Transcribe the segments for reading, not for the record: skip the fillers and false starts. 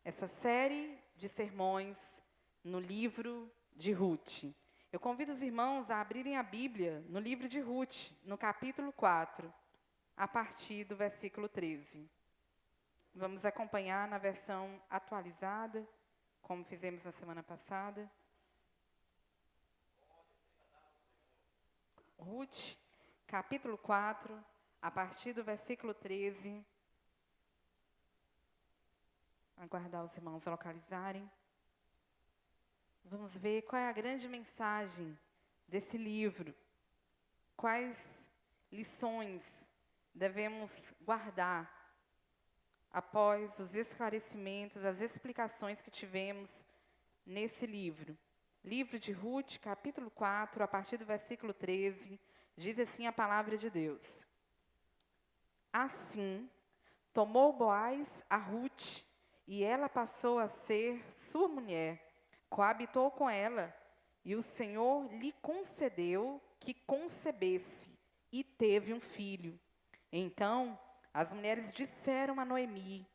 essa série de sermões no livro de Ruth. Eu convido os irmãos a abrirem a Bíblia no livro de Ruth, no capítulo 4, a partir do versículo 13. Vamos acompanhar na versão atualizada, como fizemos na semana passada. Ruth, capítulo 4, a partir do versículo 13. Aguardar os irmãos localizarem. Vamos ver qual é a grande mensagem desse livro. Quais lições devemos guardar após os esclarecimentos, as explicações que tivemos nesse livro. Livro de Ruth, capítulo 4, a partir do versículo 13, diz assim a palavra de Deus. Assim, tomou Boaz a Ruth, e ela passou a ser sua mulher, coabitou com ela, e o Senhor lhe concedeu que concebesse, e teve um filho. Então, as mulheres disseram a Noemi,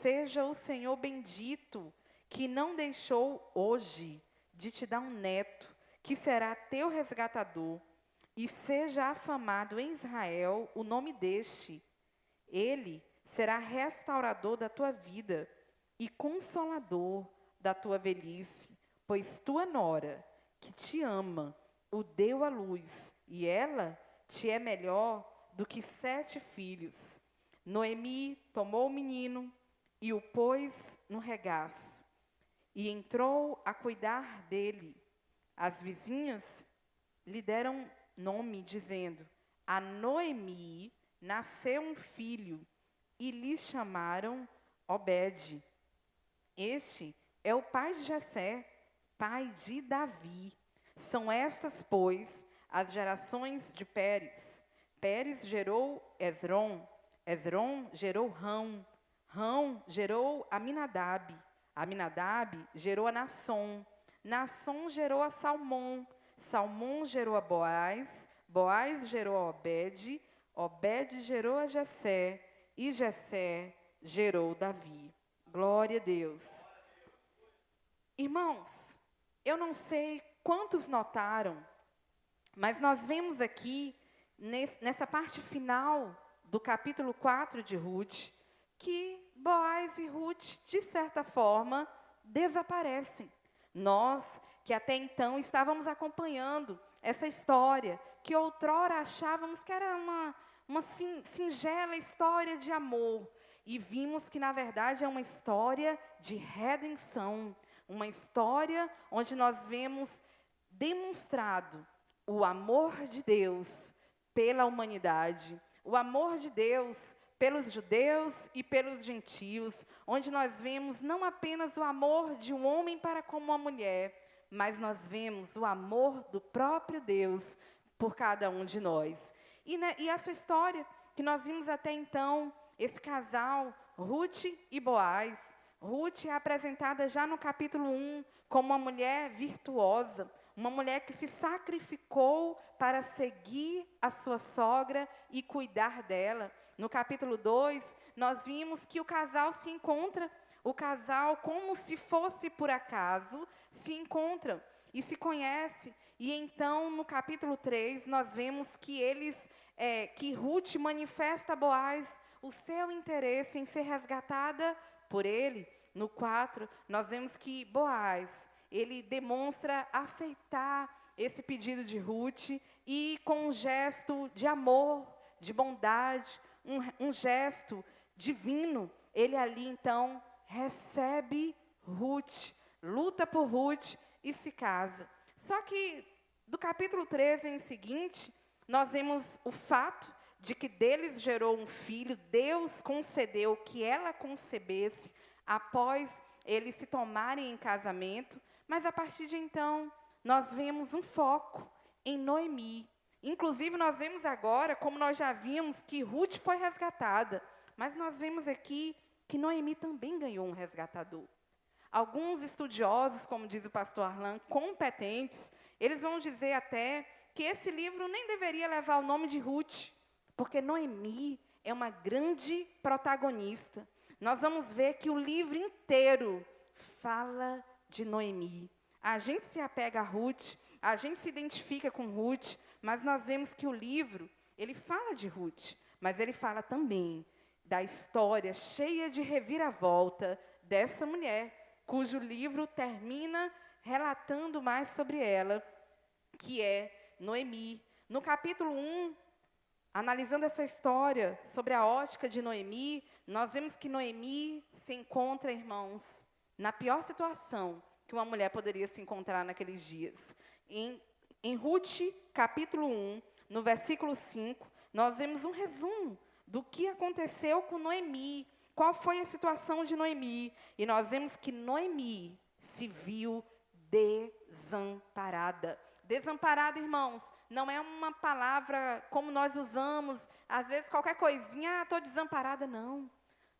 seja o Senhor bendito, que não deixou hoje de te dar um neto, que será teu resgatador, e seja afamado em Israel o nome deste. Ele será restaurador da tua vida e consolador da tua velhice, pois tua nora, que te ama, o deu à luz, e ela te é melhor do que 7 filhos. Noemi tomou o menino e o pôs no regaço, e entrou a cuidar dele. As vizinhas lhe deram nome, dizendo, a Noemi nasceu um filho, e lhe chamaram Obed. Este é o pai de Jessé, pai de Davi. São estas, pois, as gerações de Pérez. Pérez gerou Esrom, Esrom gerou Rão, Rão gerou Aminadab, Aminadab gerou a Nasson, Nasson gerou a Salmão, Salmão gerou a Boaz, Boaz gerou a Obed, Obed gerou a Jessé, e Jessé gerou Davi. Glória a Deus. Irmãos, eu não sei quantos notaram, mas nós vemos aqui, nessa parte final do capítulo 4 de Ruth, que Boaz e Ruth, de certa forma, desaparecem. Nós, que até então estávamos acompanhando essa história, que outrora achávamos que era uma singela história de amor, e vimos que, na verdade, é uma história de redenção, uma história onde nós vemos demonstrado o amor de Deus pela humanidade, o amor de Deus pelos judeus e pelos gentios, onde nós vemos não apenas o amor de um homem para com uma mulher, mas nós vemos o amor do próprio Deus por cada um de nós. E essa história que nós vimos até então, esse casal, Ruth e Boaz. Ruth é apresentada já no capítulo 1 como uma mulher virtuosa, uma mulher que se sacrificou para seguir a sua sogra e cuidar dela. No capítulo 2, nós vimos que o casal se encontra, o casal, como se fosse por acaso, se encontra e se conhece. E então, no capítulo 3, nós vemos que que Ruth manifesta a Boaz o seu interesse em ser resgatada por ele. No 4, nós vemos que Boaz, ele demonstra aceitar esse pedido de Ruth e com um gesto de amor, de bondade, um gesto divino, ele ali então recebe Ruth, luta por Ruth e se casa. Só que do capítulo 13 em seguinte, nós vemos o fato de que deles gerou um filho, Deus concedeu que ela concebesse após eles se tomarem em casamento, mas a partir de então, nós vemos um foco em Noemi. Inclusive, nós vemos agora, como nós já vimos, que Ruth foi resgatada, mas nós vemos aqui que Noemi também ganhou um resgatador. Alguns estudiosos, como diz o pastor Arlan, competentes, eles vão dizer até que esse livro nem deveria levar o nome de Ruth, porque Noemi é uma grande protagonista. nós vamos ver que o livro inteiro fala de Noemi. A gente se apega a Ruth, a gente se identifica com Ruth, mas nós vemos que o livro, ele fala de Ruth, mas ele fala também da história cheia de reviravolta dessa mulher, cujo livro termina relatando mais sobre ela, que é Noemi. No capítulo 1, analisando essa história sobre a ótica de Noemi, nós vemos que Noemi se encontra, irmãos, na pior situação que uma mulher poderia se encontrar naqueles dias. Em Ruth, capítulo 1, no versículo 5, nós vemos um resumo do que aconteceu com Noemi, qual foi a situação de Noemi. E nós vemos que Noemi se viu desamparada. Desamparada, irmãos, não é uma palavra como nós usamos, às vezes qualquer coisinha, estou desamparada, não.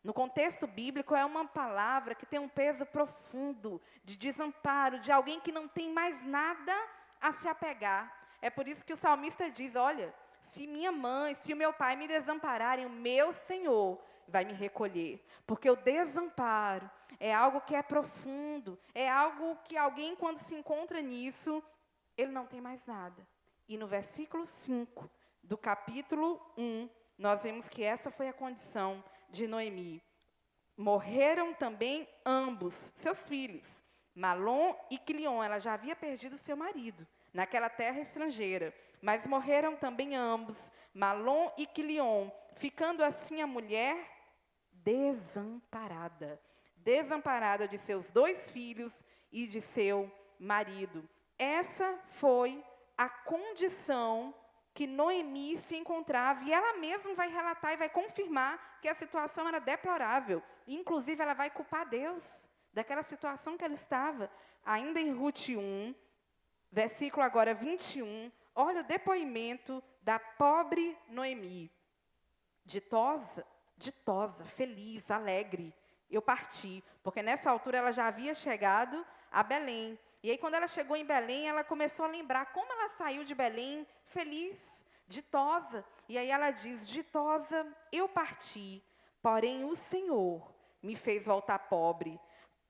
No contexto bíblico, é uma palavra que tem um peso profundo de desamparo, de alguém que não tem mais nada a se apegar. É por isso que o salmista diz, olha, se minha mãe, se o meu pai me desampararem, o meu Senhor vai me recolher. Porque o desamparo é algo que é profundo, é algo que alguém, quando se encontra nisso, ele não tem mais nada. E no versículo 5 do capítulo 1, nós vemos que essa foi a condição de Noemi. Morreram também ambos, seus filhos, Malom e Quilion. Ela já havia perdido seu marido naquela terra estrangeira, mas morreram também ambos, Malom e Quilion, ficando assim a mulher desamparada. Desamparada de seus 2 filhos e de seu marido. Essa foi a condição que Noemi se encontrava, e ela mesma vai relatar e vai confirmar que a situação era deplorável. Inclusive, ela vai culpar Deus daquela situação que ela estava. Ainda em Ruth 1, versículo agora 21, olha o depoimento da pobre Noemi. Ditosa, feliz, alegre, eu parti, porque nessa altura ela já havia chegado a Belém. E aí, quando ela chegou em Belém, ela começou a lembrar como ela saiu de Belém feliz, ditosa. E aí ela diz, ditosa, eu parti, porém o Senhor me fez voltar pobre.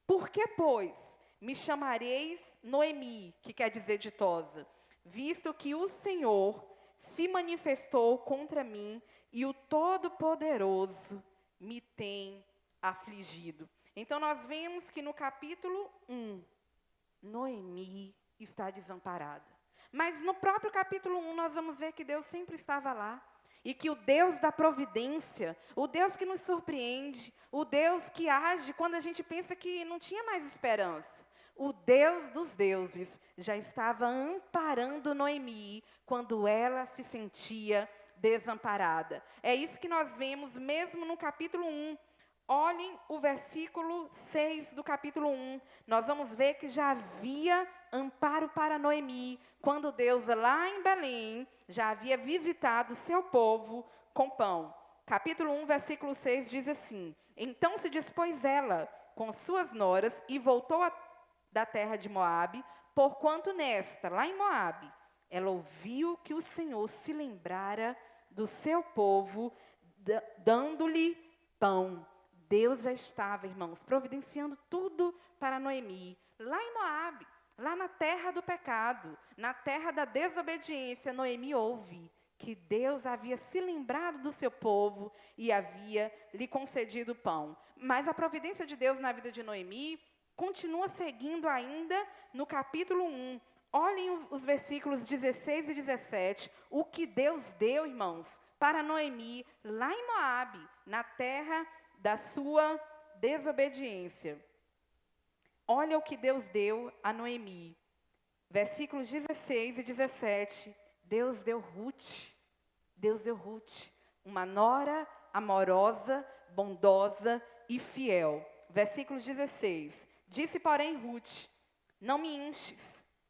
Por que, pois, me chamareis Noemi, que quer dizer ditosa? Visto que o Senhor se manifestou contra mim e o Todo-Poderoso me tem afligido. Então, nós vemos que no capítulo 1, Noemi está desamparada. Mas no próprio capítulo 1, nós vamos ver que Deus sempre estava lá. E que o Deus da providência, o Deus que nos surpreende, o Deus que age quando a gente pensa que não tinha mais esperança, o Deus dos deuses já estava amparando Noemi quando ela se sentia desamparada. É isso que nós vemos mesmo no capítulo 1. Olhem o versículo 6 do capítulo 1. Nós vamos ver que já havia amparo para Noemi, quando Deus, lá em Belém, já havia visitado o seu povo com pão. Capítulo 1, versículo 6 diz assim, então se dispôs ela com suas noras e voltou da terra de Moabe, porquanto nesta, lá em Moabe, ela ouviu que o Senhor se lembrara do seu povo, dando-lhe pão. Deus já estava, irmãos, providenciando tudo para Noemi. Lá em Moabe, lá na terra do pecado, na terra da desobediência, Noemi ouve que Deus havia se lembrado do seu povo e havia lhe concedido pão. Mas a providência de Deus na vida de Noemi continua seguindo ainda no capítulo 1. Olhem os versículos 16 e 17. O que Deus deu, irmãos, para Noemi, lá em Moabe, na terra da sua desobediência. Olha o que Deus deu a Noemi. Versículos 16 e 17. Deus deu Ruth. Deus deu Ruth, uma nora amorosa, bondosa e fiel. Versículo 16. Disse, porém, Ruth, não me enches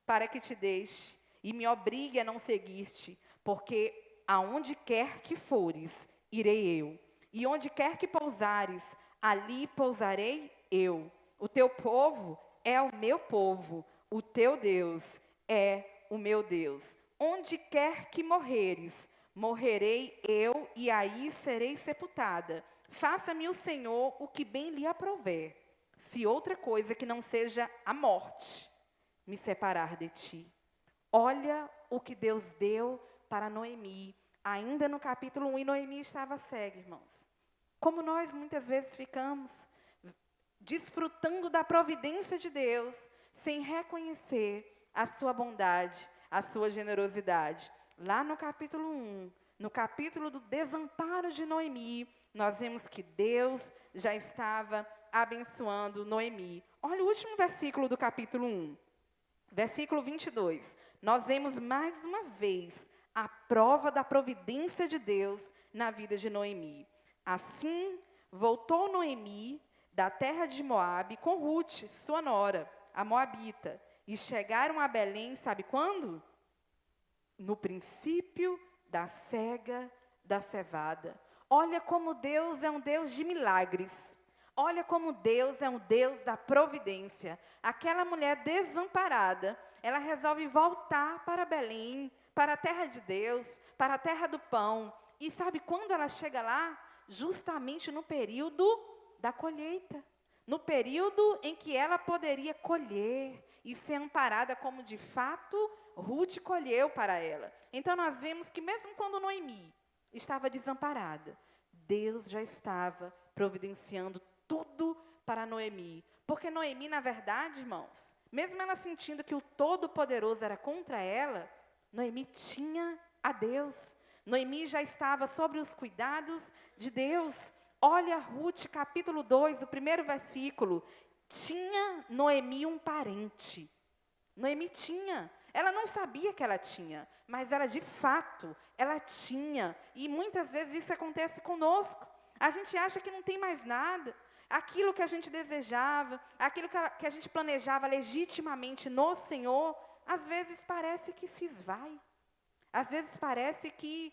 para que te deixe e me obrigue a não seguir-te, porque aonde quer que fores, irei eu. E onde quer que pousares, ali pousarei eu. O teu povo é o meu povo, o teu Deus é o meu Deus. Onde quer que morreres, morrerei eu e aí serei sepultada. Faça-me o Senhor o que bem lhe aprouver, se outra coisa que não seja a morte me separar de ti. Olha o que Deus deu para Noemi, ainda no capítulo 1, e Noemi estava cega, irmãos. Como nós muitas vezes ficamos desfrutando da providência de Deus, sem reconhecer a sua bondade, a sua generosidade. Lá no capítulo 1, no capítulo do desamparo de Noemi, nós vemos que Deus já estava abençoando Noemi. Olha o último versículo do capítulo 1, versículo 22. Nós vemos mais uma vez a prova da providência de Deus na vida de Noemi. Assim, voltou Noemi da terra de Moabe com Rute, sua nora, a moabita, e chegaram a Belém, sabe quando? No princípio da cega da cevada. Olha como Deus é um Deus de milagres. Olha como Deus é um Deus da providência. Aquela mulher desamparada, ela resolve voltar para Belém, para a terra de Deus, para a terra do pão. E sabe quando ela chega lá? Justamente no período da colheita. No período em que ela poderia colher e ser amparada como de fato Ruth colheu para ela. Então nós vemos que mesmo quando Noemi estava desamparada, Deus já estava providenciando tudo para Noemi. Porque Noemi, na verdade, irmãos, mesmo ela sentindo que o Todo-Poderoso era contra ela, Noemi tinha a Deus. Noemi já estava sobre os cuidados de Deus. Olha Ruth, capítulo 2, o primeiro versículo. Tinha Noemi um parente. Noemi tinha. Ela não sabia que ela tinha, mas ela de fato, ela tinha. E muitas vezes isso acontece conosco. A gente acha que não tem mais nada. Aquilo que a gente desejava, aquilo que a gente planejava legitimamente no Senhor, às vezes parece que se esvai. Às vezes parece que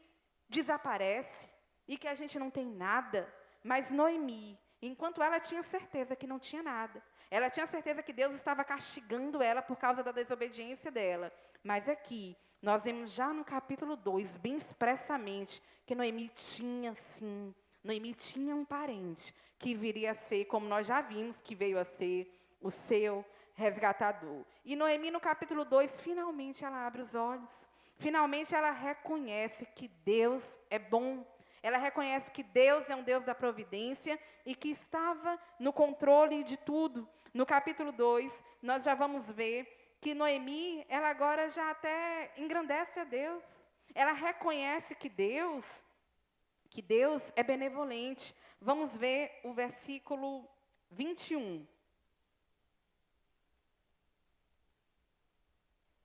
desaparece e que a gente não tem nada. Mas Noemi, enquanto ela tinha certeza que não tinha nada, ela tinha certeza que Deus estava castigando ela por causa da desobediência dela. Mas aqui, nós vemos já no capítulo 2, bem expressamente, que Noemi tinha sim, Noemi tinha um parente que viria a ser, como nós já vimos, que veio a ser o seu resgatador. E Noemi, no capítulo 2, finalmente ela abre os olhos. Finalmente ela reconhece que Deus é bom. Ela reconhece que Deus é um Deus da providência e que estava no controle de tudo. No capítulo 2, nós já vamos ver que Noemi, ela agora já até engrandece a Deus. Ela reconhece que Deus é benevolente. Vamos ver o versículo 21.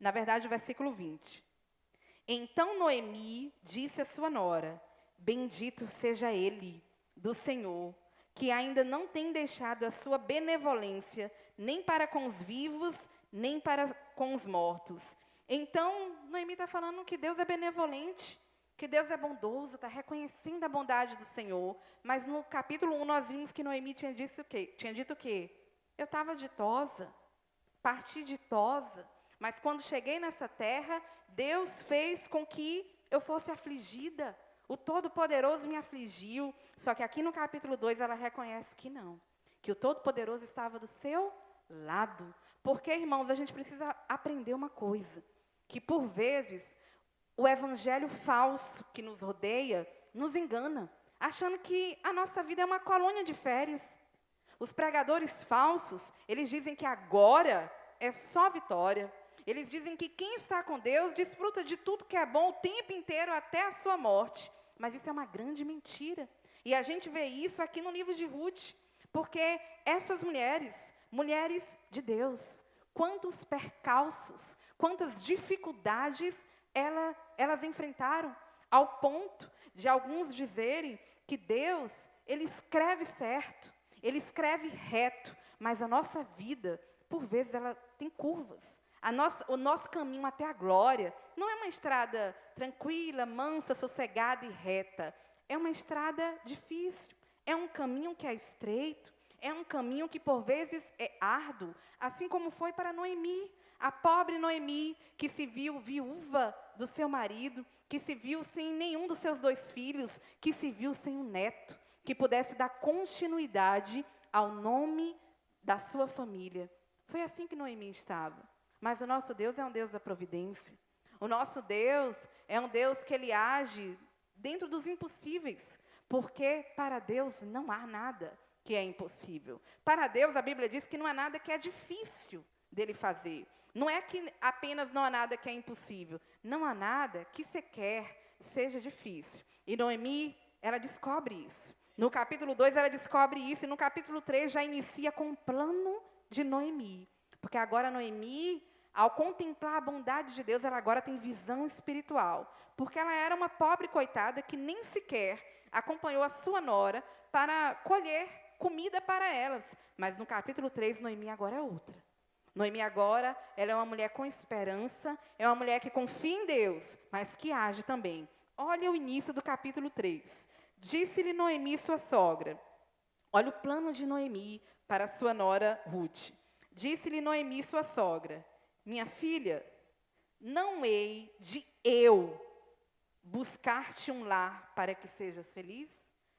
Na verdade, o versículo 20. Então Noemi disse à sua nora: bendito seja ele do Senhor, que ainda não tem deixado a sua benevolência, nem para com os vivos, nem para com os mortos. Então, Noemi está falando que Deus é benevolente, que Deus é bondoso, está reconhecendo a bondade do Senhor. Mas no capítulo 1 nós vimos que Noemi tinha dito o quê? Eu estava ditosa, parti ditosa, mas quando cheguei nessa terra, Deus fez com que eu fosse afligida. O Todo-Poderoso me afligiu. Só que aqui no capítulo 2 ela reconhece que não. Que o Todo-Poderoso estava do seu lado. Porque, irmãos, a gente precisa aprender uma coisa. Que por vezes o evangelho falso que nos rodeia nos engana. Achando que a nossa vida é uma colônia de férias. Os pregadores falsos, eles dizem que agora é só vitória. Eles dizem que quem está com Deus desfruta de tudo que é bom o tempo inteiro até a sua morte. Mas isso é uma grande mentira. E a gente vê isso aqui no livro de Ruth. Porque essas mulheres de Deus, quantos percalços, quantas dificuldades elas enfrentaram, ao ponto de alguns dizerem que Deus, Ele escreve certo, Ele escreve reto, mas a nossa vida, por vezes, ela tem curvas. O nosso caminho até a glória não é uma estrada tranquila, mansa, sossegada e reta. É uma estrada difícil. É um caminho que é estreito. É um caminho que, por vezes, é árduo. Assim como foi para Noemi. A pobre Noemi, que se viu viúva do seu marido, que se viu sem nenhum dos seus 2 filhos, que se viu sem um neto, que pudesse dar continuidade ao nome da sua família. Foi assim que Noemi estava. Mas o nosso Deus é um Deus da providência. O nosso Deus é um Deus que Ele age dentro dos impossíveis, porque para Deus não há nada que é impossível. Para Deus, a Bíblia diz que não há nada que é difícil dele fazer. Não é que apenas não há nada que é impossível. Não há nada que sequer seja difícil. E Noemi, ela descobre isso. No capítulo 2, ela descobre isso. E no capítulo 3, já inicia com o plano de Noemi. Porque agora Noemi, ao contemplar a bondade de Deus, ela agora tem visão espiritual. Porque ela era uma pobre coitada que nem sequer acompanhou a sua nora para colher comida para elas. Mas no capítulo 3, Noemi agora é outra. Noemi agora, ela é uma mulher com esperança, é uma mulher que confia em Deus, mas que age também. Olha o início do capítulo 3. Disse-lhe Noemi, sua sogra. Olha o plano de Noemi para sua nora Ruth. Disse-lhe Noemi, sua sogra, minha filha, não hei de eu buscar-te um lar para que sejas feliz?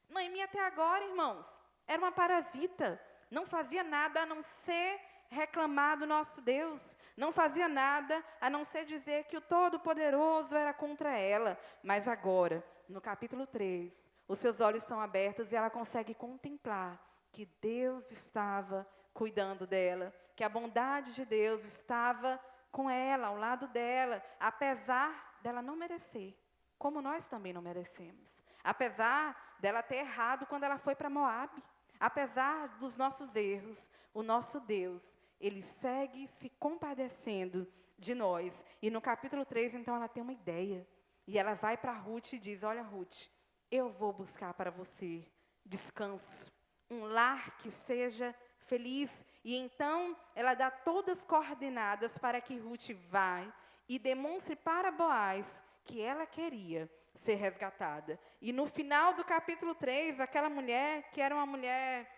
Noemi até agora, irmãos, era uma parasita, não fazia nada a não ser reclamar do nosso Deus, não fazia nada a não ser dizer que o Todo-Poderoso era contra ela. Mas agora, no capítulo 3, os seus olhos são abertos e ela consegue contemplar que Deus estava cuidando dela, que a bondade de Deus estava com ela, ao lado dela, apesar dela não merecer, como nós também não merecemos. Apesar dela ter errado quando ela foi para Moabe, apesar dos nossos erros, o nosso Deus, Ele segue se compadecendo de nós. E no capítulo 3, então, ela tem uma ideia. E ela vai para Ruth e diz, olha, Ruth, eu vou buscar para você descanso, um lar que seja feliz. E então, ela dá todas as coordenadas para que Ruth vá e demonstre para Boaz que ela queria ser resgatada. E no final do capítulo 3, aquela mulher, que era uma mulher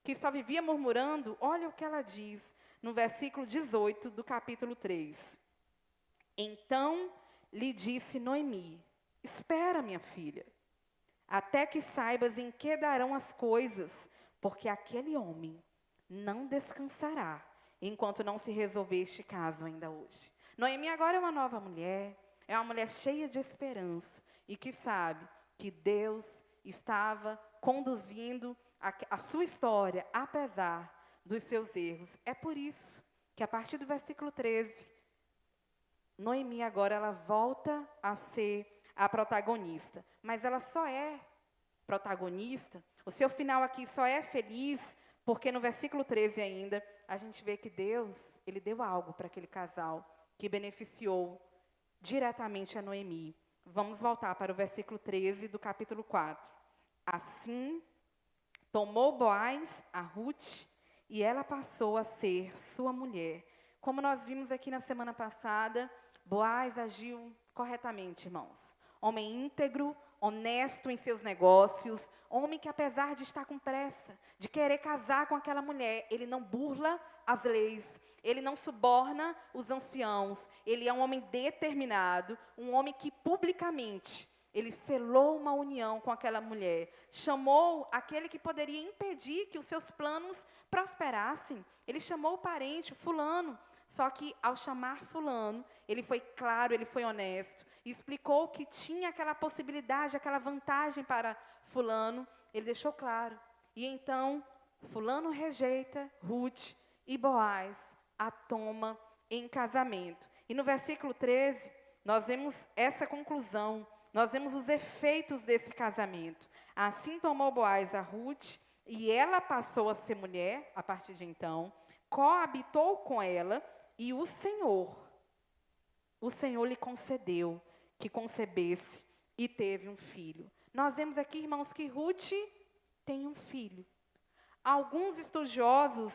que só vivia murmurando, olha o que ela diz no versículo 18 do capítulo 3. Então lhe disse Noemi, espera, minha filha, até que saibas em que darão as coisas, porque aquele homem não descansará, enquanto não se resolver este caso ainda hoje. Noemi agora é uma nova mulher, é uma mulher cheia de esperança, e que sabe que Deus estava conduzindo a sua história, apesar dos seus erros. É por isso que a partir do versículo 13, Noemi agora ela volta a ser a protagonista. Mas ela só é protagonista, o seu final aqui só é feliz, porque no versículo 13 ainda, a gente vê que Deus, Ele deu algo para aquele casal, que beneficiou diretamente a Noemi. Vamos voltar para o versículo 13 do capítulo 4. Assim, tomou Boaz a Ruth, e ela passou a ser sua mulher. Como nós vimos aqui na semana passada, Boaz agiu corretamente, irmãos. Homem íntegro, honesto em seus negócios, homem que apesar de estar com pressa, de querer casar com aquela mulher, ele não burla as leis, ele não suborna os anciãos, ele é um homem determinado, um homem que publicamente, ele selou uma união com aquela mulher, chamou aquele que poderia impedir que os seus planos prosperassem, ele chamou o parente, o fulano, só que ao chamar fulano, ele foi claro, ele foi honesto, e explicou que tinha aquela possibilidade, aquela vantagem para fulano, ele deixou claro. E então, fulano rejeita Ruth e Boaz a toma em casamento. E no versículo 13, nós vemos essa conclusão, nós vemos os efeitos desse casamento. Assim tomou Boaz a Ruth, e ela passou a ser mulher, a partir de então, coabitou com ela, e o Senhor lhe concedeu que concebesse e teve um filho. Nós vemos aqui, irmãos, que Ruth tem um filho. Alguns estudiosos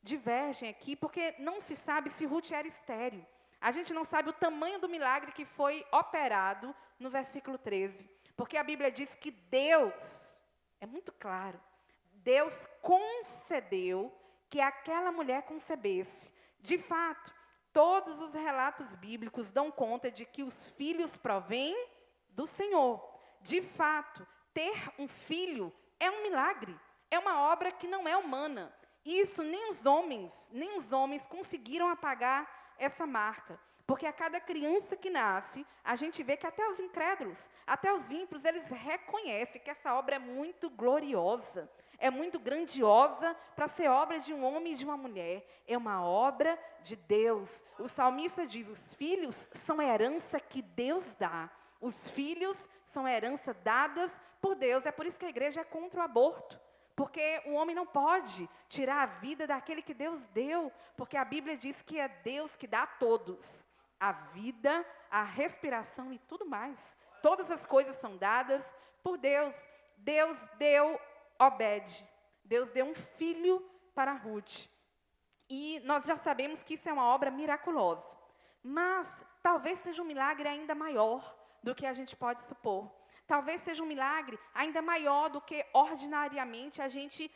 divergem aqui, porque não se sabe se Ruth era estéril. A gente não sabe o tamanho do milagre que foi operado no versículo 13. Porque a Bíblia diz que Deus, é muito claro, Deus concedeu que aquela mulher concebesse. De fato, todos os relatos bíblicos dão conta de que os filhos provêm do Senhor. De fato, ter um filho é um milagre, é uma obra que não é humana. Isso nem os homens conseguiram apagar essa marca. Porque a cada criança que nasce, a gente vê que até os incrédulos, até os ímpios, eles reconhecem que essa obra é muito gloriosa, é muito grandiosa para ser obra de um homem e de uma mulher. É uma obra de Deus. O salmista diz, os filhos são herança que Deus dá. Os filhos são herança dadas por Deus. É por isso que a igreja é contra o aborto. Porque o homem não pode tirar a vida daquele que Deus deu. Porque a Bíblia diz que é Deus que dá a todos a vida, a respiração e tudo mais. Todas as coisas são dadas por Deus. Deus deu Obed. Deus deu um filho para Ruth. E nós já sabemos que isso é uma obra miraculosa. Mas talvez seja um milagre ainda maior do que a gente pode supor. Talvez seja um milagre ainda maior do que ordinariamente a gente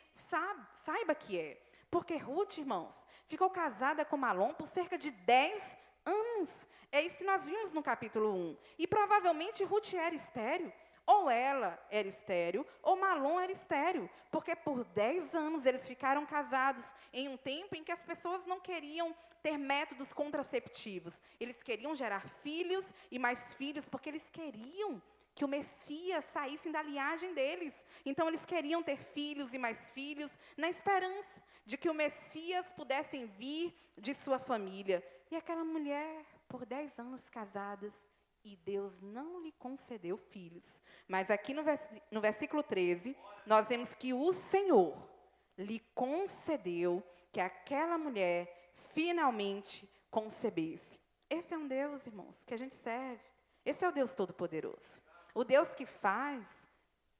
saiba que é. Porque Ruth, irmãos, ficou casada com Malom por cerca de 10 anos. É isso que nós vimos no capítulo 1. E provavelmente Ruth era estéril. Ou ela era estéril, ou Malom era estéril. Porque por 10 anos eles ficaram casados em um tempo em que as pessoas não queriam ter métodos contraceptivos. Eles queriam gerar filhos e mais filhos, porque eles queriam que o Messias saísse da linhagem deles. Então eles queriam ter filhos e mais filhos, na esperança de que o Messias pudesse vir de sua família. E aquela mulher, por 10 anos casadas, e Deus não lhe concedeu filhos. Mas aqui no versículo 13, nós vemos que o Senhor lhe concedeu que aquela mulher finalmente concebesse. Esse é um Deus, irmãos, que a gente serve. Esse é o Deus Todo-Poderoso. O Deus que faz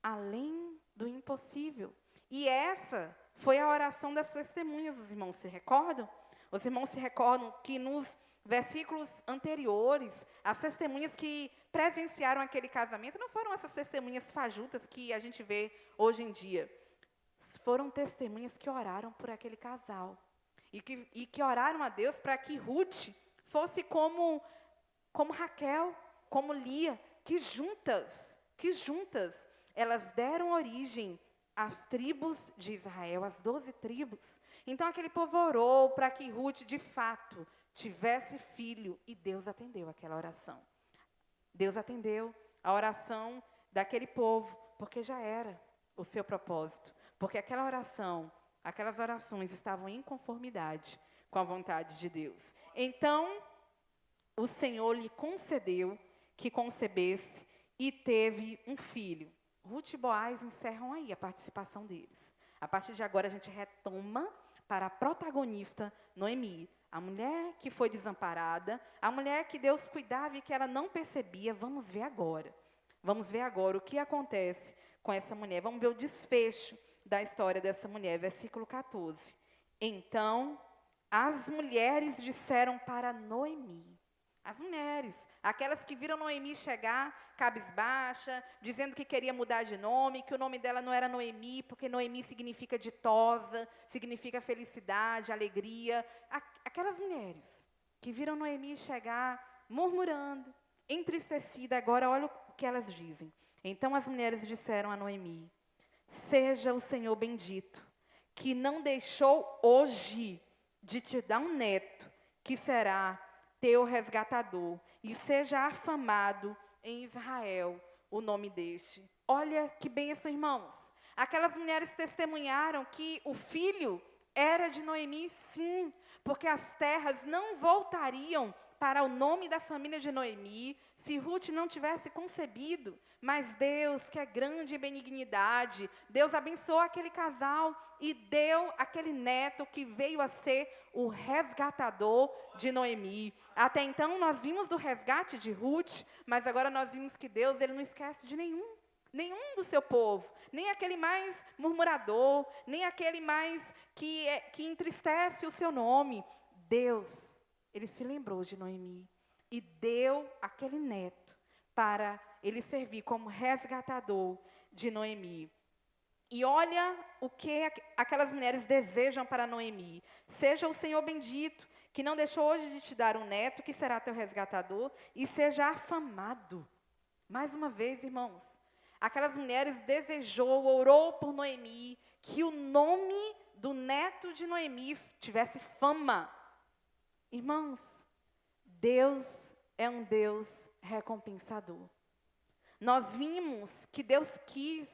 além do impossível. E essa foi a oração das testemunhas, os irmãos se recordam? Os irmãos se recordam que nos versículos anteriores, as testemunhas que presenciaram aquele casamento não foram essas testemunhas fajutas que a gente vê hoje em dia. Foram testemunhas que oraram por aquele casal. E que oraram a Deus para que Ruth fosse como Raquel, como Lia, que juntas elas deram origem às tribos de Israel, às 12 tribos. Então aquele povo orou para que Ruth, de fato, tivesse filho, e Deus atendeu aquela oração. Deus atendeu a oração daquele povo, porque já era o seu propósito. Porque aquelas orações estavam em conformidade com a vontade de Deus. Então, o Senhor lhe concedeu que concebesse e teve um filho. Ruth e Boaz encerram aí a participação deles. A partir de agora, a gente retoma para a protagonista Noemi, a mulher que foi desamparada, a mulher que Deus cuidava e que ela não percebia. Vamos ver agora o que acontece com essa mulher. Vamos ver o desfecho da história dessa mulher, versículo 14. Então, as mulheres disseram para Noemi, as mulheres, aquelas que viram Noemi chegar cabisbaixa, dizendo que queria mudar de nome, que o nome dela não era Noemi, porque Noemi significa ditosa, significa felicidade, alegria. Aquelas mulheres que viram Noemi chegar murmurando, entristecida, agora olha o que elas dizem. Então as mulheres disseram a Noemi, seja o Senhor bendito, que não deixou hoje de te dar um neto, que será teu resgatador, e seja afamado em Israel o nome deste. Olha que bênção, irmãos. Aquelas mulheres testemunharam que o filho era de Noemi, sim, porque as terras não voltariam para o nome da família de Noemi se Ruth não tivesse concebido. Mas Deus, que é grande em benignidade, Deus abençoou aquele casal e deu aquele neto que veio a ser o resgatador de Noemi. Até então nós vimos do resgate de Ruth, mas agora nós vimos que Deus, ele não esquece de nenhum do seu povo, nem aquele mais murmurador, nem aquele mais que entristece o seu nome. Deus, ele se lembrou de Noemi e deu aquele neto para ele servir como resgatador de Noemi. E olha o que aquelas mulheres desejam para Noemi. Seja o Senhor bendito, que não deixou hoje de te dar um neto, que será teu resgatador, e seja afamado. Mais uma vez, irmãos, Aquelas mulheres desejou, orou por Noemi, que o nome do neto de Noemi tivesse fama. Irmãos, Deus é um Deus recompensador. Nós vimos que Deus quis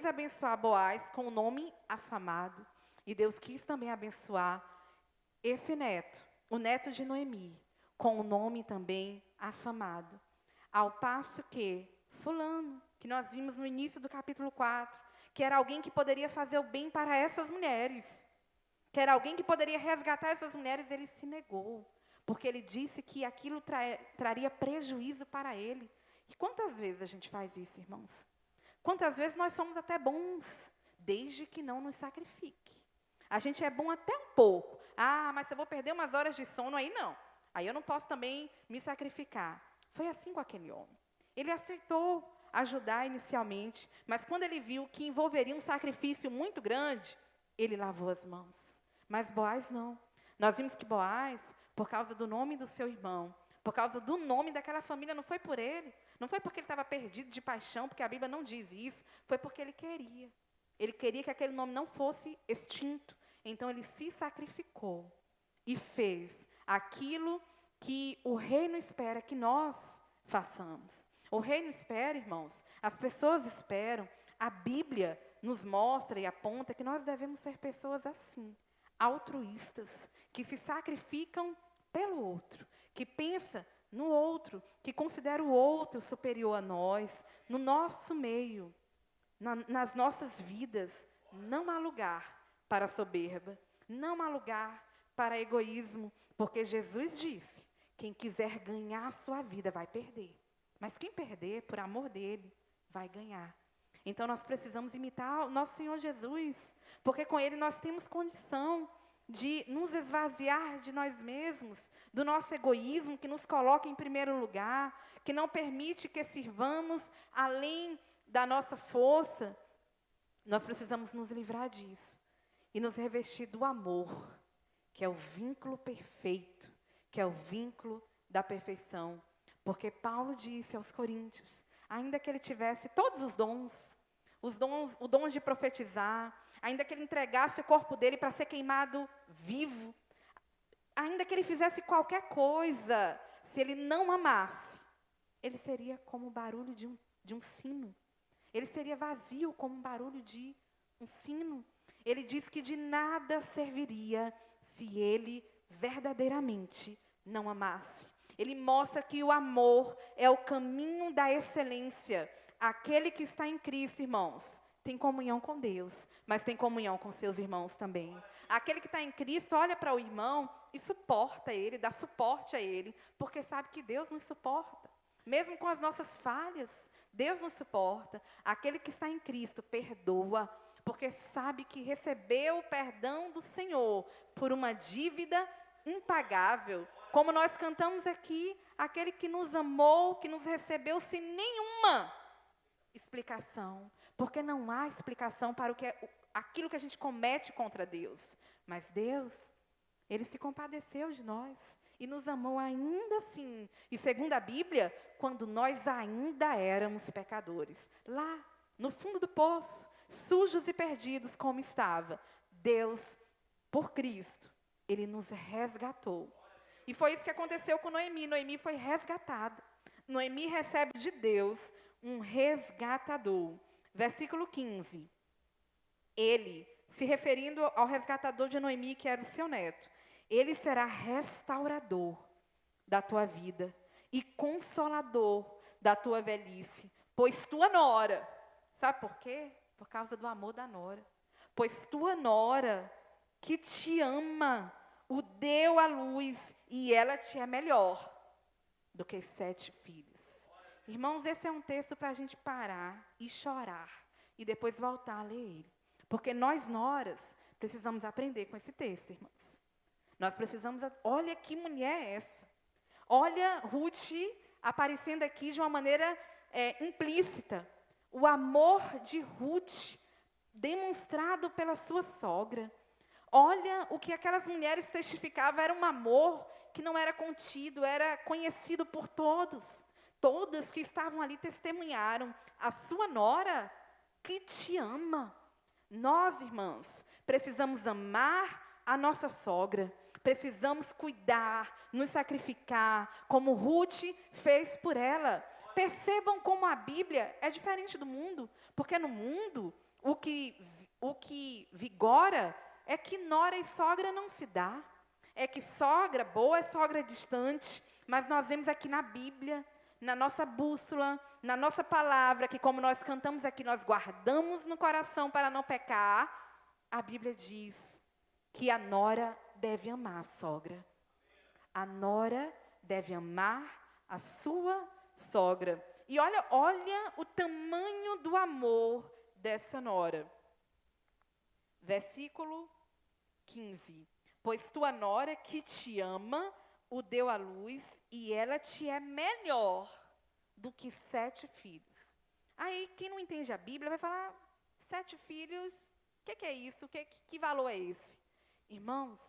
abençoar Boaz com o nome afamado. E Deus quis também abençoar esse neto, o neto de Noemi, com o nome também afamado. Ao passo que fulano, que nós vimos no início do capítulo 4, que era alguém que poderia fazer o bem para essas mulheres, que era alguém que poderia resgatar essas mulheres, ele se negou, porque ele disse que aquilo traria prejuízo para ele. E quantas vezes a gente faz isso, irmãos? Quantas vezes nós somos até bons, desde que não nos sacrifique. A gente é bom até um pouco. Ah, mas se eu vou perder umas horas de sono, aí não. Aí eu não posso também me sacrificar. Foi assim com aquele homem. Ele aceitou ajudar inicialmente, mas quando ele viu que envolveria um sacrifício muito grande, ele lavou as mãos. Mas Boaz não. Nós vimos que Boaz, por causa do nome do seu irmão, por causa do nome daquela família, não foi por ele. Não foi porque ele estava perdido de paixão, porque a Bíblia não diz isso. Foi porque ele queria. Ele queria que aquele nome não fosse extinto. Então, ele se sacrificou e fez aquilo que o reino espera que nós façamos. O reino espera, irmãos, as pessoas esperam, a Bíblia nos mostra e aponta que nós devemos ser pessoas assim, altruístas, que se sacrificam pelo outro, que pensa no outro, que considera o outro superior a nós, no nosso meio, nas nossas vidas. Não há lugar para soberba, não há lugar para egoísmo, porque Jesus disse, quem quiser ganhar a sua vida vai perder, mas quem perder, por amor dele, vai ganhar. Então nós precisamos imitar o nosso Senhor Jesus, porque com ele nós temos condição de nos esvaziar de nós mesmos, do nosso egoísmo que nos coloca em primeiro lugar, que não permite que sirvamos além da nossa força. Nós precisamos nos livrar disso e nos revestir do amor, que é o vínculo perfeito, que é o vínculo da perfeição. Porque Paulo disse aos Coríntios, ainda que ele tivesse todos os dons, o dom de profetizar, ainda que ele entregasse o corpo dele para ser queimado vivo, ainda que ele fizesse qualquer coisa, se ele não amasse, ele seria como o barulho de um sino. Ele seria vazio como um barulho de um sino. Ele diz que de nada serviria se ele verdadeiramente não amasse. Ele mostra que o amor é o caminho da excelência. Aquele que está em Cristo, irmãos, tem comunhão com Deus, mas tem comunhão com seus irmãos também. Aquele que está em Cristo olha para o irmão e suporta ele, dá suporte a ele, porque sabe que Deus nos suporta. Mesmo com as nossas falhas, Deus nos suporta. Aquele que está em Cristo perdoa, porque sabe que recebeu o perdão do Senhor por uma dívida impagável. Como nós cantamos aqui, aquele que nos amou, que nos recebeu sem nenhuma explicação. Porque não há explicação para aquilo que a gente comete contra Deus. Mas Deus, ele se compadeceu de nós e nos amou ainda assim. E segundo a Bíblia, quando nós ainda éramos pecadores, lá no fundo do poço, sujos e perdidos como estava, Deus, por Cristo, ele nos resgatou. E foi isso que aconteceu com Noemi. Noemi foi resgatada. Noemi recebe de Deus um resgatador. Versículo 15. Ele, se referindo ao resgatador de Noemi, que era o seu neto, ele será restaurador da tua vida e consolador da tua velhice, pois tua nora, sabe por quê? Por causa do amor da nora. Pois tua nora, que te ama, o deu à luz, e ela te é melhor do que 7 filhos. Irmãos, esse é um texto para a gente parar e chorar, e depois voltar a ler ele. Porque nós, noras, precisamos aprender com esse texto, irmãos. Nós precisamos, olha que mulher é essa. Olha Ruth aparecendo aqui de uma maneira implícita. O amor de Ruth demonstrado pela sua sogra. Olha o que aquelas mulheres testificavam, era um amor que não era contido, era conhecido por todos. todas que estavam ali testemunharam: a sua nora que te ama. Nós, irmãs, precisamos amar a nossa sogra, precisamos cuidar, nos sacrificar, como Ruth fez por ela. Percebam como a Bíblia é diferente do mundo, porque no mundo o que vigora é que nora e sogra não se dá, é que sogra boa é sogra distante, mas nós vemos aqui na Bíblia, na nossa bússola, na nossa palavra, que como nós cantamos aqui, nós guardamos no coração para não pecar, a Bíblia diz que a nora deve amar a sogra. A nora deve amar a sua sogra. E olha o tamanho do amor dessa nora. Versículo 15. Pois tua nora que te ama, o deu à luz, e ela te é melhor do que 7 filhos. Aí, quem não entende a Bíblia vai falar, 7 filhos, o que é isso? Que valor é esse? Irmãos,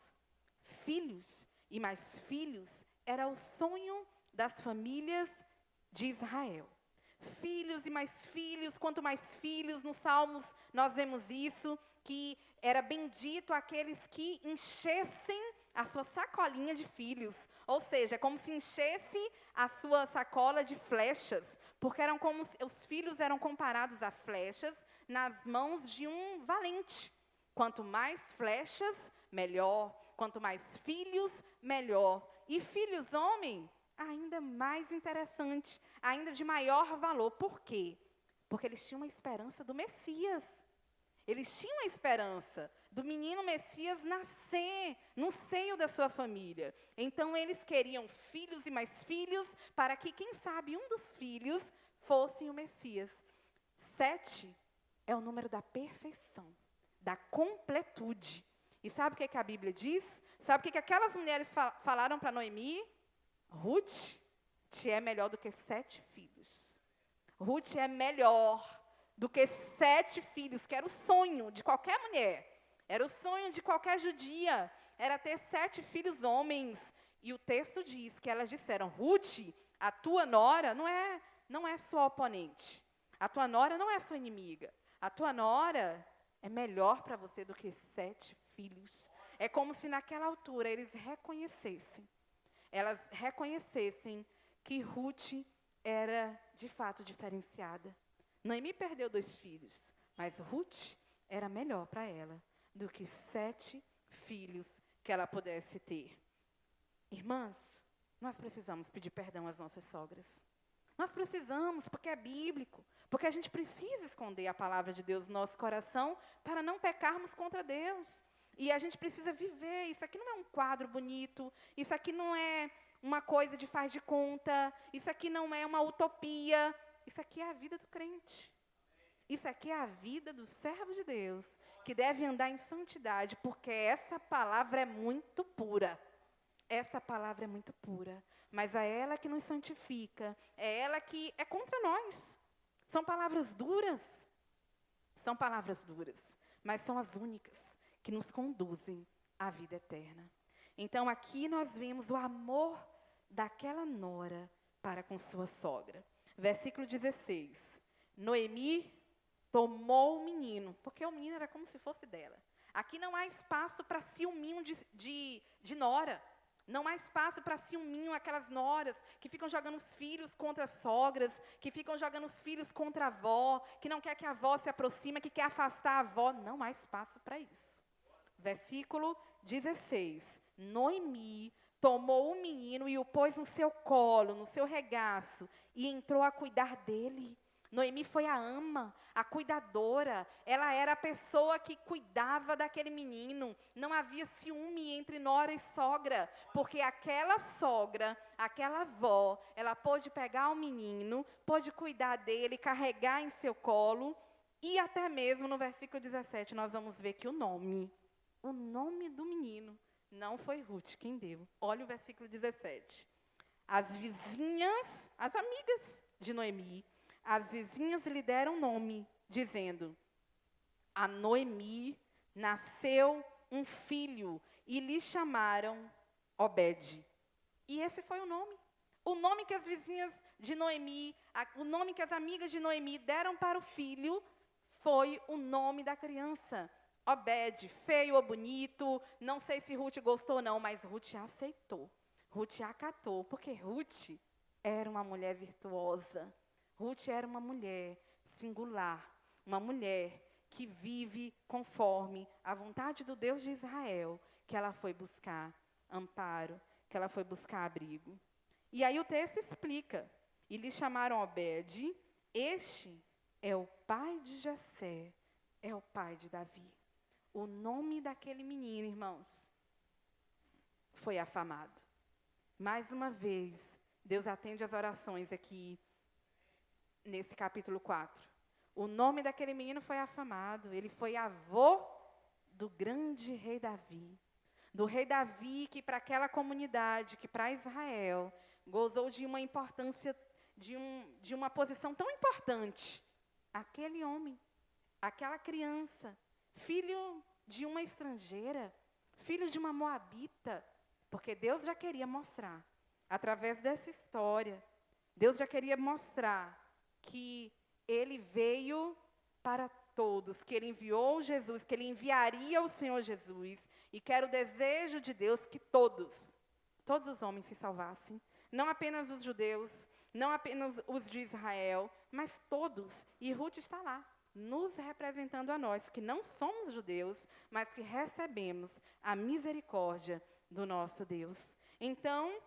filhos e mais filhos era o sonho das famílias de Israel. Filhos e mais filhos, quanto mais filhos, nos Salmos nós vemos isso, que era bendito aqueles que enchessem a sua sacolinha de filhos. Ou seja, é como se enchesse a sua sacola de flechas, porque eram como os filhos eram comparados a flechas nas mãos de um valente. Quanto mais flechas, melhor. Quanto mais filhos, melhor. E filhos homem, ainda mais interessante, ainda de maior valor. Por quê? Porque eles tinham uma esperança do Messias. Eles tinham a esperança do menino Messias nascer no seio da sua família. Então, eles queriam filhos e mais filhos, para que, quem sabe, um dos filhos fosse o Messias. 7 é o número da perfeição, da completude. E sabe o que a Bíblia diz? Sabe o que aquelas mulheres falaram para Noemi? Ruth, te é melhor do que 7 filhos. Ruth é melhor do que 7 filhos, que era o sonho de qualquer mulher. Era o sonho de qualquer judia. Era ter 7 filhos homens. E o texto diz que elas disseram, Ruth, a tua nora não é sua oponente. A tua nora não é sua inimiga. A tua nora é melhor para você do que 7 filhos. É como se naquela altura eles reconhecessem. Elas reconhecessem que Ruth era de fato diferenciada. Noemi perdeu 2 filhos, mas Ruth era melhor para ela do que 7 filhos que ela pudesse ter. Irmãs, nós precisamos pedir perdão às nossas sogras. Nós precisamos, porque é bíblico, porque a gente precisa esconder a palavra de Deus no nosso coração para não pecarmos contra Deus. E a gente precisa viver. Isso aqui não é um quadro bonito, isso aqui não é uma coisa de faz de conta, isso aqui não é uma utopia. Isso aqui é a vida do crente. Isso aqui é a vida do servo de Deus, que deve andar em santidade, porque essa palavra é muito pura. Essa palavra é muito pura. Mas é ela que nos santifica. É ela que é contra nós. São palavras duras. São palavras duras. Mas são as únicas que nos conduzem à vida eterna. Então, aqui nós vemos o amor daquela nora para com sua sogra. Versículo 16. Noemi tomou o menino, porque o menino era como se fosse dela. Aqui não há espaço para ciúminho de nora. Não há espaço para ciúminho, aquelas noras que ficam jogando os filhos contra as sogras, que ficam jogando os filhos contra a avó, que não quer que a avó se aproxime, que quer afastar a avó. Não há espaço para isso. Versículo 16. Noemi tomou o menino e o pôs no seu colo, no seu regaço, e entrou a cuidar dele. Noemi foi a ama, a cuidadora. Ela era a pessoa que cuidava daquele menino. Não havia ciúme entre nora e sogra, porque aquela sogra, aquela avó, ela pôde pegar o menino, pôde cuidar dele, carregar em seu colo. E até mesmo no versículo 17, nós vamos ver que o nome do menino não foi Ruth quem deu. Olha o versículo 17. As vizinhas, as amigas de Noemi, as vizinhas lhe deram nome, dizendo, a Noemi nasceu um filho, e lhe chamaram Obed. E esse foi o nome que as vizinhas de Noemi, o nome que as amigas de Noemi deram para o filho foi o nome da criança. Obed, feio ou bonito, não sei se Ruth gostou ou não, mas Ruth aceitou. Ruth acatou, porque Ruth era uma mulher virtuosa. Ruth era uma mulher singular, uma mulher que vive conforme a vontade do Deus de Israel, que ela foi buscar amparo, que ela foi buscar abrigo. E aí o texto explica, e lhe chamaram Obed, este é o pai de Jessé, é o pai de Davi. O nome daquele menino, irmãos, foi afamado. Mais uma vez, Deus atende as orações aqui, nesse capítulo 4. O nome daquele menino foi afamado. Ele foi avô do grande rei Davi. Do rei Davi que para aquela comunidade, que para Israel, gozou de uma importância, de uma posição tão importante. Aquele homem, aquela criança, filho de uma estrangeira, filho de uma moabita, porque Deus já queria mostrar, através dessa história, Deus já queria mostrar que ele veio para todos, que ele enviou Jesus, que ele enviaria o Senhor Jesus, e que era o desejo de Deus que todos os homens se salvassem, não apenas os judeus, não apenas os de Israel, mas todos. E Ruth está lá, nos representando a nós, que não somos judeus, mas que recebemos a misericórdia do nosso Deus. Então,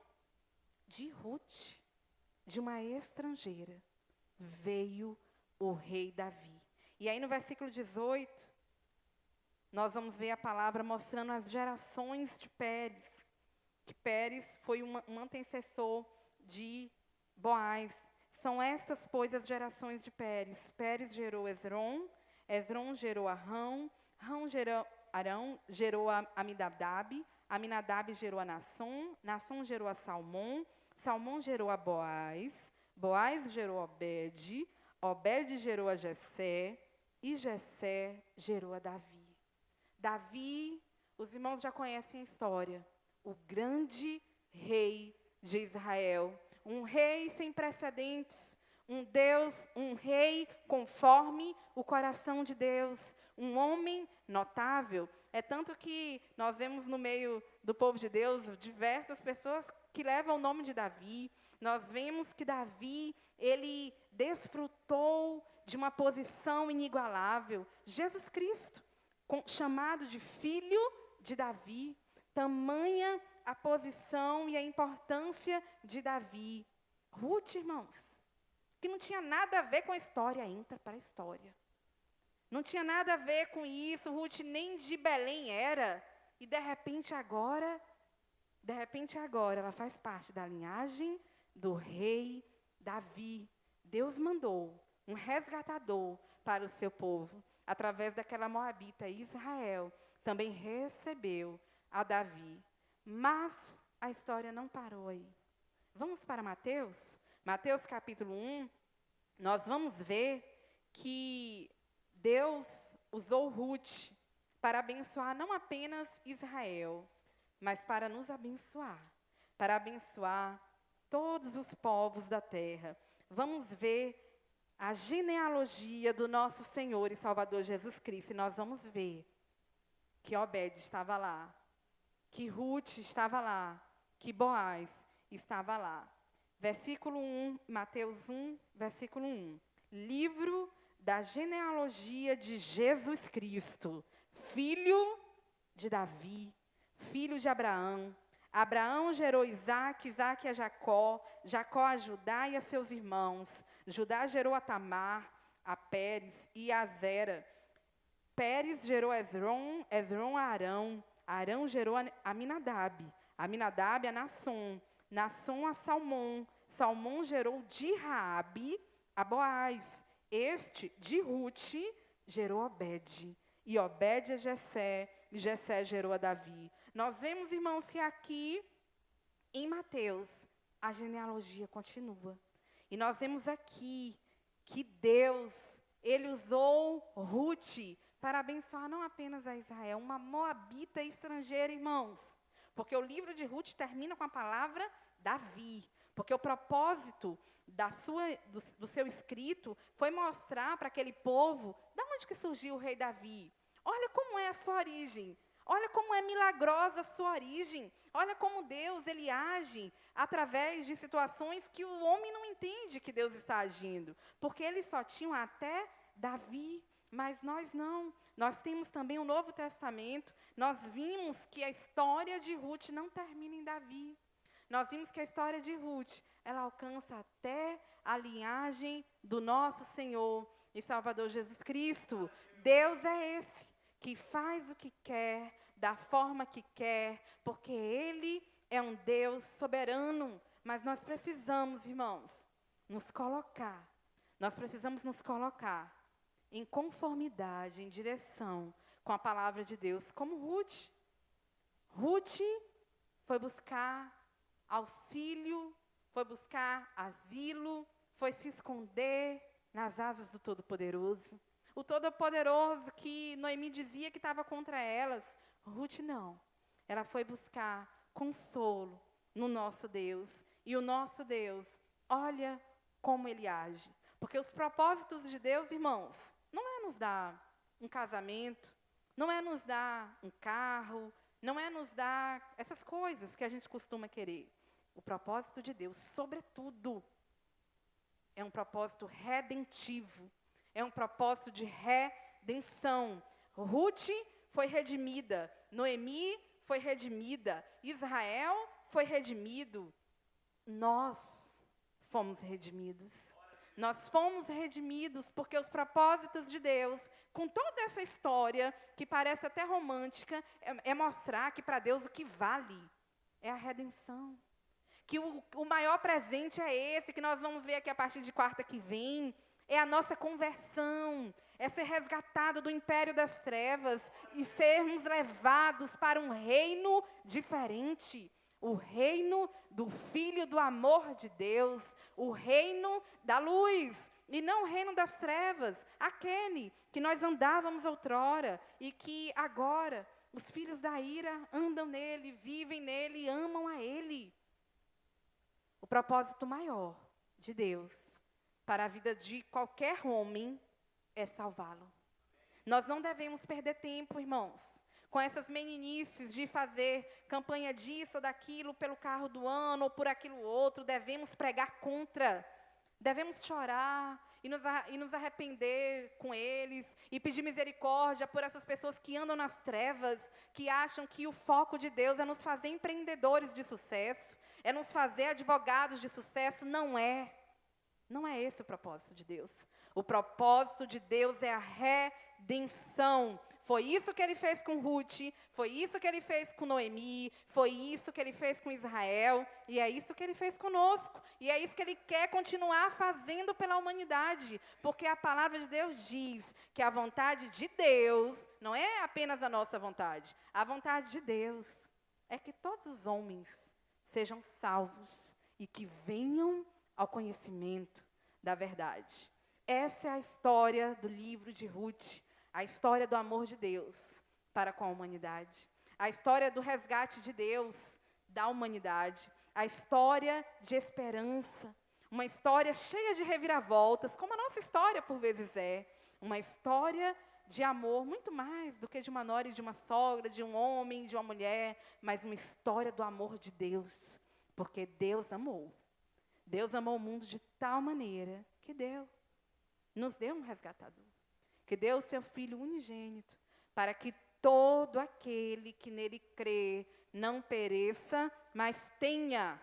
de Ruth, de uma estrangeira, veio o rei Davi. E aí no versículo 18, nós vamos ver a palavra mostrando as gerações de Pérez. Que Pérez foi um antecessor de Boaz. São estas, pois, as gerações de Pérez. Pérez gerou Esrom, Esrom gerou Arão, Arão gerou Aminadab, Aminadab gerou a Nasson, Nasson gerou a Salmão, Salmão gerou a Boaz, Boaz gerou Obed, Obed gerou a Jessé, e Jessé gerou a Davi. Davi, os irmãos já conhecem a história, o grande rei de Israel, um rei sem precedentes, um rei conforme o coração de Deus, um homem notável. É tanto que nós vemos no meio do povo de Deus diversas pessoas que levam o nome de Davi. Nós vemos que Davi, ele desfrutou de uma posição inigualável. Jesus Cristo, chamado de filho de Davi, tamanha a posição e a importância de Davi. Ruth, irmãos, que não tinha nada a ver com a história, entra para a história. Não tinha nada a ver com isso, Ruth nem de Belém era, e de repente agora, ela faz parte da linhagem do rei Davi. Deus mandou um resgatador para o seu povo, através daquela moabita. Israel também recebeu a Davi. Mas a história não parou aí. Vamos para Mateus? Mateus capítulo 1, nós vamos ver que Deus usou Ruth para abençoar não apenas Israel, mas para nos abençoar, para abençoar todos os povos da terra. Vamos ver a genealogia do nosso Senhor e Salvador Jesus Cristo. E nós vamos ver que Obed estava lá, que Ruth estava lá, que Boaz estava lá. Versículo 1, Mateus 1, versículo 1. Livro da genealogia de Jesus Cristo, filho de Davi, filho de Abraão. Abraão gerou Isaque, Isaque a Jacó, Jacó a Judá e a seus irmãos. Judá gerou a Tamar, a Pérez e a Zera. Pérez gerou Esrom, Esrom a Arão. Arão gerou a Aminadab, Aminadab a Nasson, Nasson a Salmão. Salmão gerou de Raabe a Boaz. Este, de Ruth, gerou Obed. E Obed a Jessé, e Jessé gerou a Davi. Nós vemos, irmãos, que aqui, em Mateus, a genealogia continua. E nós vemos aqui que Deus, ele usou Ruth para abençoar não apenas a Israel, uma moabita estrangeira, irmãos. Porque o livro de Ruth termina com a palavra Davi. Porque o propósito do seu escrito foi mostrar para aquele povo de onde que surgiu o rei Davi. Olha como é a sua origem. Olha como é milagrosa a sua origem. Olha como Deus ele age através de situações que o homem não entende que Deus está agindo. Porque eles só tinham até Davi, mas nós não. Nós temos também o Novo Testamento. Nós vimos que a história de Ruth não termina em Davi. Nós vimos que a história de Ruth, ela alcança até a linhagem do nosso Senhor e Salvador Jesus Cristo. Deus é esse que faz o que quer, da forma que quer, porque Ele é um Deus soberano. Mas nós precisamos, irmãos, nos colocar. Nós precisamos nos colocar em conformidade, em direção com a palavra de Deus, como Ruth. Ruth foi buscar auxílio, foi buscar asilo, foi se esconder nas asas do Todo-Poderoso. O Todo-Poderoso que Noemi dizia que estava contra elas, Ruth não. Ela foi buscar consolo no nosso Deus. E o nosso Deus, olha como Ele age. Porque os propósitos de Deus, irmãos, não é nos dar um casamento, não é nos dar um carro, não é nos dar essas coisas que a gente costuma querer. O propósito de Deus, sobretudo, é um propósito redentivo. É um propósito de redenção. Ruth foi redimida. Noemi foi redimida. Israel foi redimido. Nós fomos redimidos. Nós fomos redimidos porque os propósitos de Deus, com toda essa história, que parece até romântica, é mostrar que para Deus o que vale é a redenção. Que o maior presente é esse, que nós vamos ver aqui a partir de quarta que vem, é a nossa conversão, é ser resgatado do império das trevas e sermos levados para um reino diferente. O reino do Filho do amor de Deus, o reino da luz, e não o reino das trevas, aquele que nós andávamos outrora e que agora os filhos da ira andam nele, vivem nele e amam a ele. O propósito maior de Deus para a vida de qualquer homem é salvá-lo. Nós não devemos perder tempo, irmãos, com essas meninices de fazer campanha disso ou daquilo pelo carro do ano ou por aquilo outro. Devemos pregar contra. Devemos chorar e nos arrepender com eles e pedir misericórdia por essas pessoas que andam nas trevas, que acham que o foco de Deus é nos fazer empreendedores de sucesso, é nos fazer advogados de sucesso. Não é. Não é esse o propósito de Deus. O propósito de Deus é a redenção. Foi isso que Ele fez com Ruth, foi isso que Ele fez com Noemi, foi isso que Ele fez com Israel, e é isso que Ele fez conosco. E é isso que Ele quer continuar fazendo pela humanidade, porque a palavra de Deus diz que a vontade de Deus não é apenas a nossa vontade. A vontade de Deus é que todos os homens sejam salvos e que venham ao conhecimento da verdade. Essa é a história do livro de Ruth, a história do amor de Deus para com a humanidade, a história do resgate de Deus da humanidade, a história de esperança, uma história cheia de reviravoltas, como a nossa história por vezes é, uma história de amor, muito mais do que de uma nora e de uma sogra, de um homem e de uma mulher, mas uma história do amor de Deus, porque Deus amou. Deus amou o mundo de tal maneira que nos deu um resgatador, que deu o seu Filho unigênito, para que todo aquele que nele crê não pereça, mas tenha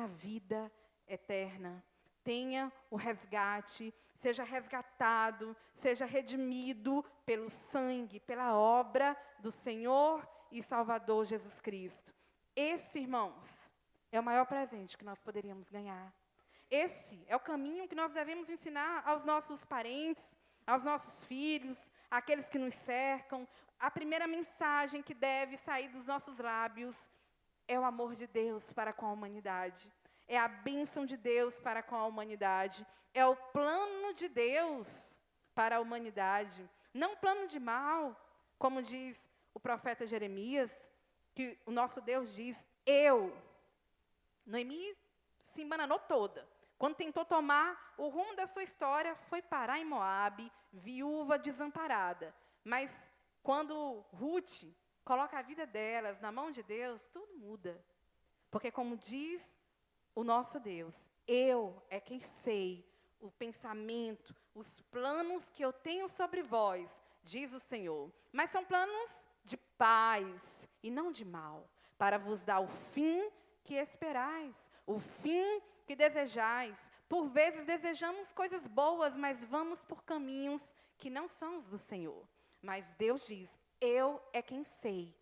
vida eterna, tenha o resgate, seja resgatado, seja redimido pelo sangue, pela obra do Senhor e Salvador Jesus Cristo. Esse, irmãos, é o maior presente que nós poderíamos ganhar. Esse é o caminho que nós devemos ensinar aos nossos parentes, aos nossos filhos, àqueles que nos cercam. A primeira mensagem que deve sair dos nossos lábios é o amor de Deus para com a humanidade. É a bênção de Deus para com a humanidade. É o plano de Deus para a humanidade. Não um plano de mal, como diz o profeta Jeremias, que o nosso Deus diz, Noemi se embananou toda. Quando tentou tomar o rumo da sua história, foi parar em Moabe, viúva, desamparada. Mas quando Ruth coloca a vida delas na mão de Deus, tudo muda. Porque como diz o nosso Deus, eu é quem sei o pensamento, os planos que eu tenho sobre vós, diz o Senhor. Mas são planos de paz e não de mal, para vos dar o fim que esperais, o fim que desejais. Por vezes desejamos coisas boas, mas vamos por caminhos que não são os do Senhor. Mas Deus diz, eu é quem sei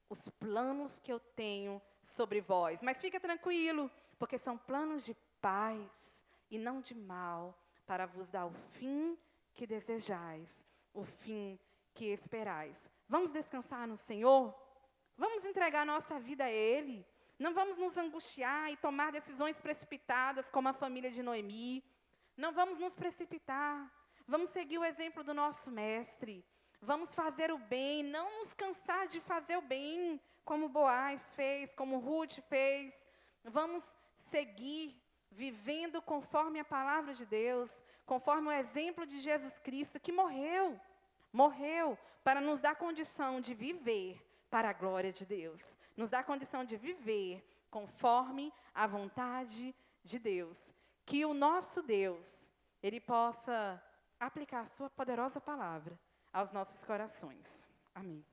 os planos que eu tenho sobre vós. Mas fica tranquilo, porque são planos de paz e não de mal, para vos dar o fim que desejais, o fim que esperais. Vamos descansar no Senhor? Vamos entregar nossa vida a Ele? Não vamos nos angustiar e tomar decisões precipitadas como a família de Noemi. Não vamos nos precipitar. Vamos seguir o exemplo do nosso mestre. Vamos fazer o bem, não nos cansar de fazer o bem, como Boaz fez, como Ruth fez. Vamos seguir vivendo conforme a palavra de Deus, conforme o exemplo de Jesus Cristo, que morreu para nos dar condição de viver para a glória de Deus. Nos dá condição de viver conforme a vontade de Deus. Que o nosso Deus, Ele possa aplicar a sua poderosa palavra aos nossos corações. Amém.